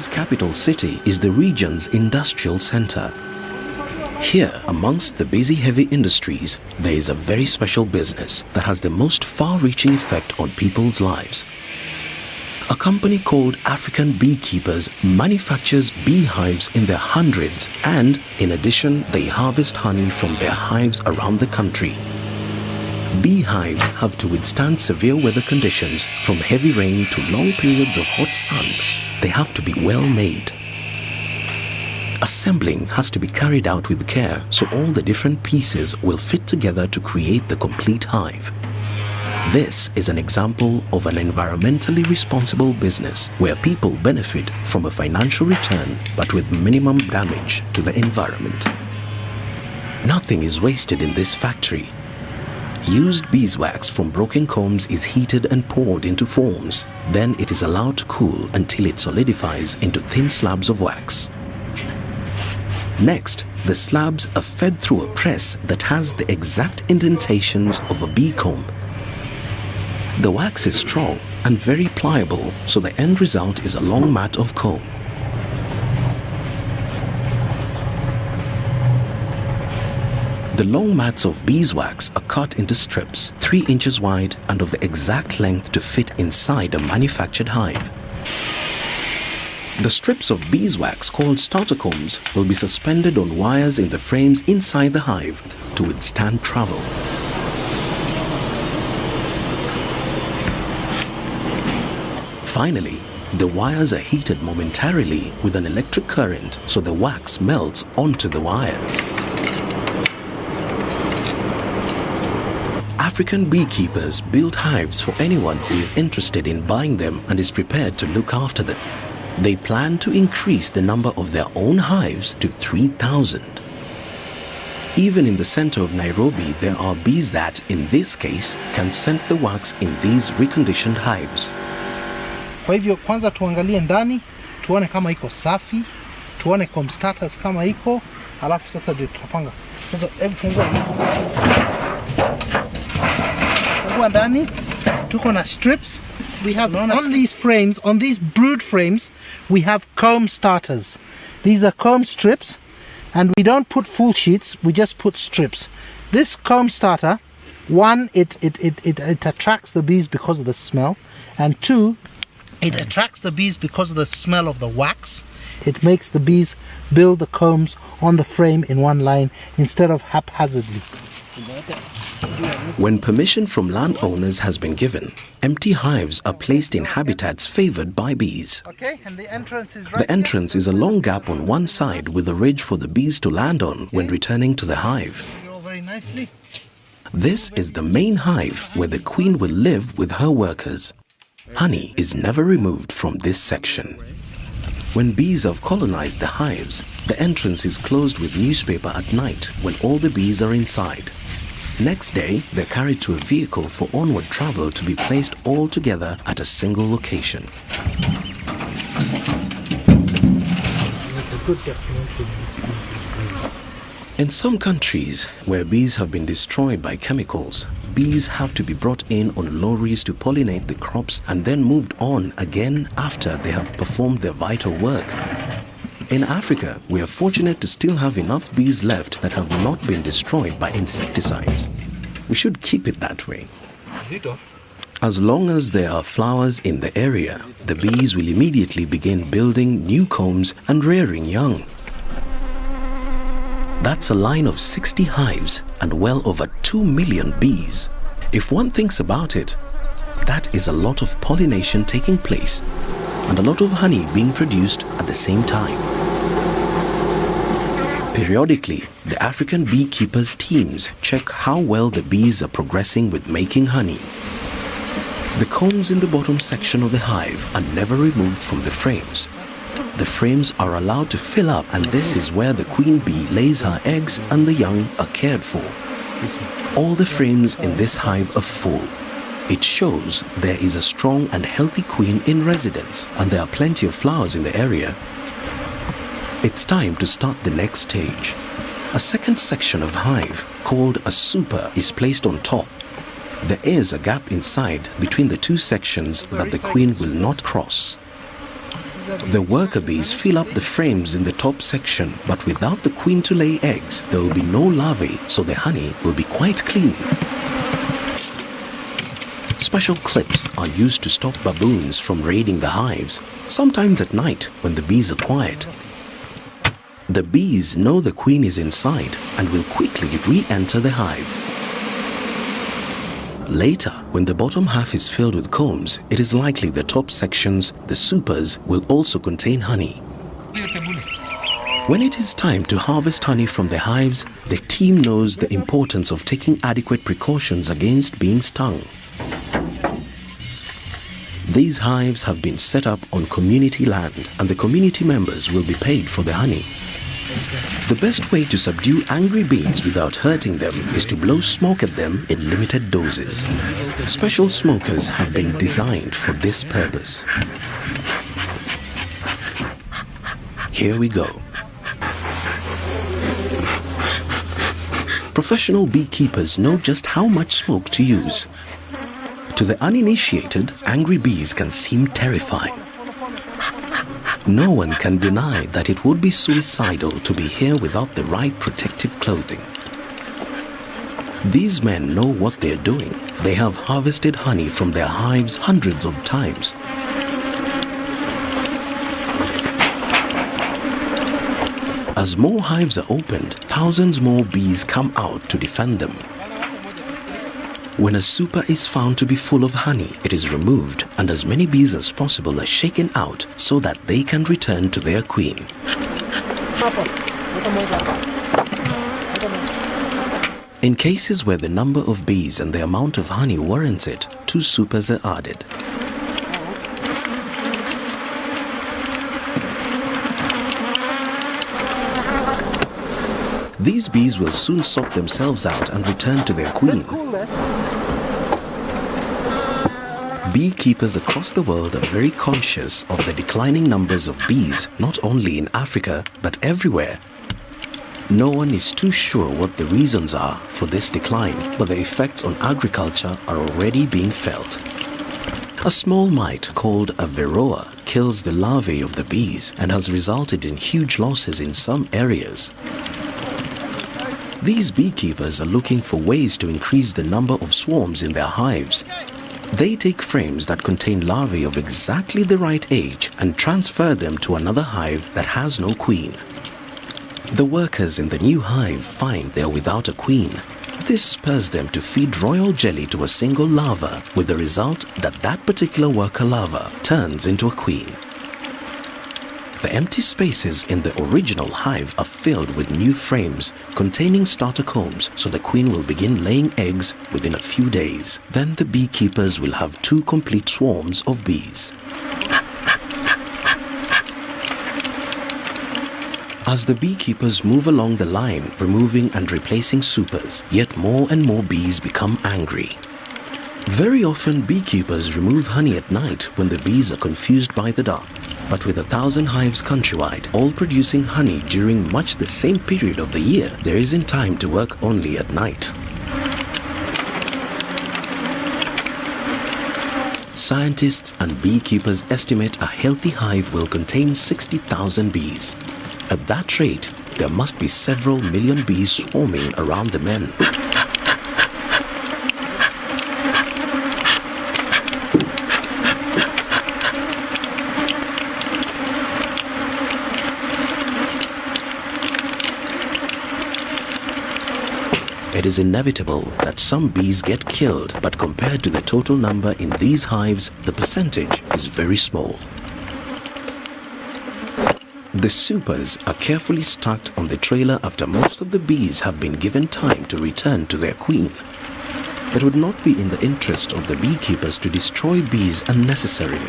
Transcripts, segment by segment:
Nairobi's capital city is the region's industrial center. Here, amongst the busy heavy industries, there is a very special business that has the most far-reaching effect on people's lives. A company called African Beekeepers manufactures beehives in their hundreds, and in addition, they harvest honey from their hives around the country. Beehives have to withstand severe weather conditions, from heavy rain to long periods of hot sun. They have to be well made. Assembling has to be carried out with care, so all the different pieces will fit together to create the complete hive. This is an example of an environmentally responsible business where people benefit from a financial return but with minimum damage to the environment. Nothing is wasted in this factory. Used beeswax from broken combs is heated and poured into forms. Then it is allowed to cool until it solidifies into thin slabs of wax. Next, the slabs are fed through a press that has the exact indentations of a bee comb. The wax is strong and very pliable, so the end result is a long mat of comb. The long mats of beeswax are cut into strips 3 inches wide and of the exact length to fit inside a manufactured hive. The strips of beeswax called starter combs will be suspended on wires in the frames inside the hive to withstand travel. Finally, the wires are heated momentarily with an electric current so the wax melts onto the wire. African beekeepers build hives for anyone who is interested in buying them and is prepared to look after them. They plan to increase the number of their own hives to 3,000. Even in the center of Nairobi, there are bees that, in this case, can scent the wax in these reconditioned hives. Kwa hivyo kwanza tuangalie ndani, tuone kama iko safi, tuone comb starters kama iko, alafu sasa ndio tutapanga. Sasa hebu fungua ndani, tuko na strips. We have on these frames, on these brood frames, we have comb starters. These are comb strips, and we don't put full sheets, we just put strips. This comb starter, one, it attracts the bees because of the smell, and two, it attracts the bees because of the smell of the wax. It makes the bees build the combs on the frame in one line instead of haphazardly. When permission from landowners has been given, empty hives are placed in habitats favored by bees. Okay, and the entrance is right. The entrance is a long gap on one side with a ridge for the bees to land on when returning to the hive. Very nicely. This is the main hive where the queen will live with her workers. Honey is never removed from this section. When bees have colonized the hives, the entrance is closed with newspaper at night when all the bees are inside. Next day, they're carried to a vehicle for onward travel to be placed all together at a single location. In some countries where bees have been destroyed by chemicals, bees have to be brought in on lorries to pollinate the crops and then moved on again after they have performed their vital work. In Africa, we are fortunate to still have enough bees left that have not been destroyed by insecticides. We should keep it that way. As long as there are flowers in the area, the bees will immediately begin building new combs and rearing young. That's a line of 60 hives and well over 2 million bees. If one thinks about it, that is a lot of pollination taking place and a lot of honey being produced at the same time. Periodically, the African beekeepers' teams check how well the bees are progressing with making honey. The combs in the bottom section of the hive are never removed from the frames. The frames are allowed to fill up, and this is where the queen bee lays her eggs and the young are cared for. All the frames in this hive are full. It shows there is a strong and healthy queen in residence, and there are plenty of flowers in the area. It's time to start the next stage. A second section of hive, called a super, is placed on top. There is a gap inside between the two sections that the queen will not cross. The worker bees fill up the frames in the top section, but without the queen to lay eggs, there will be no larvae, so the honey will be quite clean. Special clips are used to stop baboons from raiding the hives, sometimes at night when the bees are quiet. The bees know the queen is inside and will quickly re-enter the hive. Later, when the bottom half is filled with combs, it is likely the top sections, the supers, will also contain honey. When it is time to harvest honey from the hives, the team knows the importance of taking adequate precautions against being stung. These hives have been set up on community land, and the community members will be paid for the honey. The best way to subdue angry bees without hurting them is to blow smoke at them in limited doses. Special smokers have been designed for this purpose. Here we go. Professional beekeepers know just how much smoke to use. To the uninitiated, angry bees can seem terrifying. No one can deny that it would be suicidal to be here without the right protective clothing. These men know what they're doing. They have harvested honey from their hives hundreds of times. As more hives are opened, thousands more bees come out to defend them. When a super is found to be full of honey, it is removed and as many bees as possible are shaken out so that they can return to their queen. In cases where the number of bees and the amount of honey warrants it, 2 supers are added. These bees will soon sort themselves out and return to their queen. Beekeepers across the world are very conscious of the declining numbers of bees, not only in Africa, but everywhere. No one is too sure what the reasons are for this decline, but the effects on agriculture are already being felt. A small mite called a varroa kills the larvae of the bees and has resulted in huge losses in some areas. These beekeepers are looking for ways to increase the number of swarms in their hives. They take frames that contain larvae of exactly the right age and transfer them to another hive that has no queen. The workers in the new hive find they are without a queen. This spurs them to feed royal jelly to a single larva, with the result that that particular worker larva turns into a queen. The empty spaces in the original hive are filled with new frames containing starter combs, so the queen will begin laying eggs within a few days. Then the beekeepers will have 2 complete swarms of bees. As the beekeepers move along the line, removing and replacing supers, yet more and more bees become angry. Very often beekeepers remove honey at night when the bees are confused by the dark. But with 1,000 hives countrywide, all producing honey during much the same period of the year, there isn't time to work only at night. Scientists and beekeepers estimate a healthy hive will contain 60,000 bees. At that rate, there must be several million bees swarming around the men. It is inevitable that some bees get killed, but compared to the total number in these hives, the percentage is very small. The supers are carefully stacked on the trailer after most of the bees have been given time to return to their queen. It would not be in the interest of the beekeepers to destroy bees unnecessarily.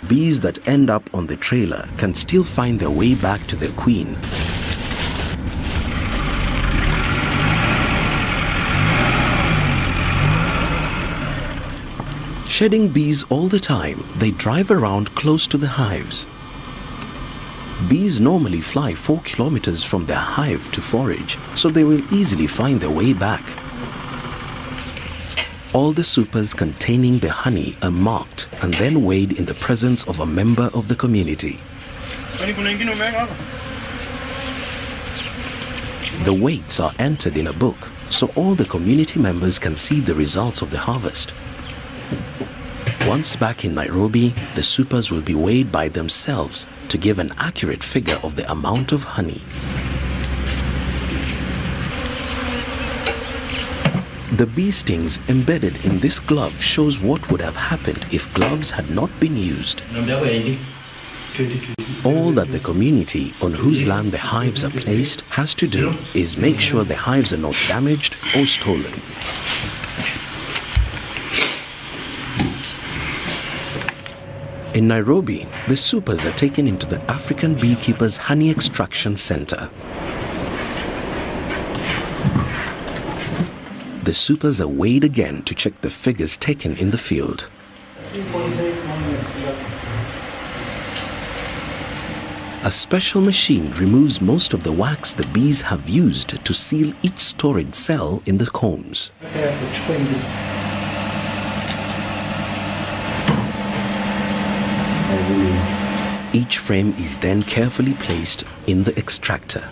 Bees that end up on the trailer can still find their way back to their queen. Shedding bees all the time, they drive around close to the hives. Bees normally fly 4 kilometers from their hive to forage, so they will easily find their way back. All the supers containing the honey are marked and then weighed in the presence of a member of the community. The weights are entered in a book, so all the community members can see the results of the harvest. Once back in Nairobi, the supers will be weighed by themselves to give an accurate figure of the amount of honey. The bee stings embedded in this glove shows what would have happened if gloves had not been used. All that the community on whose land the hives are placed has to do is make sure the hives are not damaged or stolen. In Nairobi, the supers are taken into the African Beekeepers Honey Extraction Center. The supers are weighed again to check the figures taken in the field. A special machine removes most of the wax the bees have used to seal each storage cell in the combs. Each frame is then carefully placed in the extractor.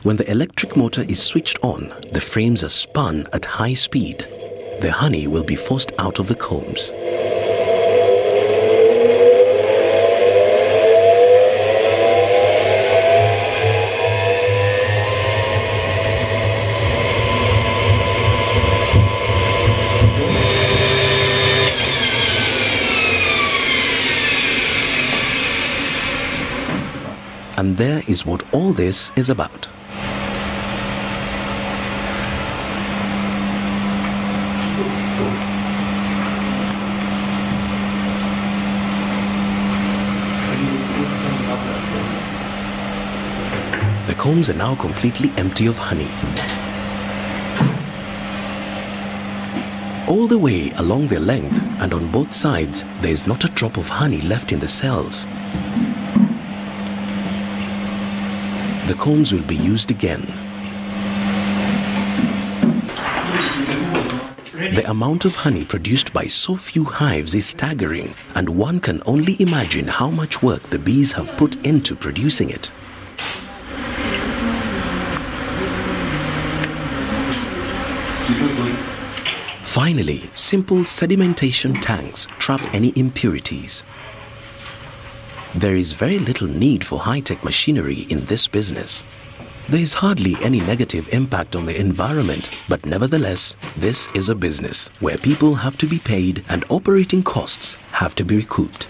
When the electric motor is switched on, the frames are spun at high speed. The honey will be forced out of the combs. And there is what all this is about. The combs are now completely empty of honey. All the way along their length and on both sides, there is not a drop of honey left in the cells. The combs will be used again. The amount of honey produced by so few hives is staggering, and one can only imagine how much work the bees have put into producing it. Finally, simple sedimentation tanks trap any impurities. There is very little need for high-tech machinery in this business. There is hardly any negative impact on the environment, but nevertheless, this is a business where people have to be paid and operating costs have to be recouped.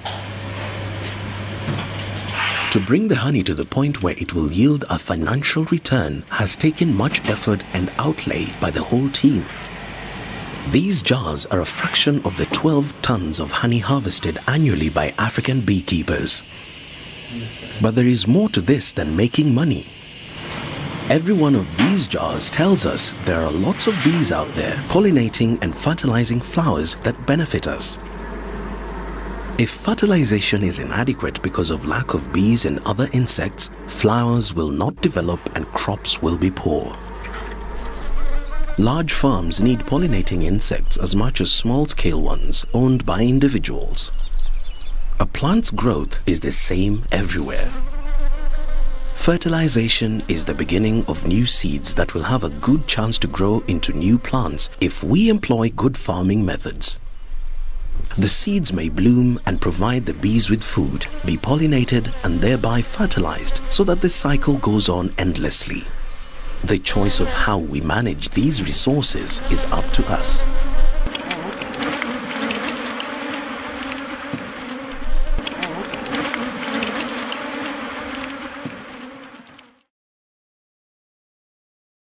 To bring the honey to the point where it will yield a financial return has taken much effort and outlay by the whole team. These jars are a fraction of the 12 tons of honey harvested annually by African beekeepers. But there is more to this than making money. Every one of these jars tells us there are lots of bees out there pollinating and fertilizing flowers that benefit us. If fertilization is inadequate because of lack of bees and other insects, flowers will not develop and crops will be poor. Large farms need pollinating insects as much as small-scale ones owned by individuals. A plant's growth is the same everywhere. Fertilization is the beginning of new seeds that will have a good chance to grow into new plants if we employ good farming methods. The seeds may bloom and provide the bees with food, be pollinated and thereby fertilized so that the cycle goes on endlessly. The choice of how we manage these resources is up to us.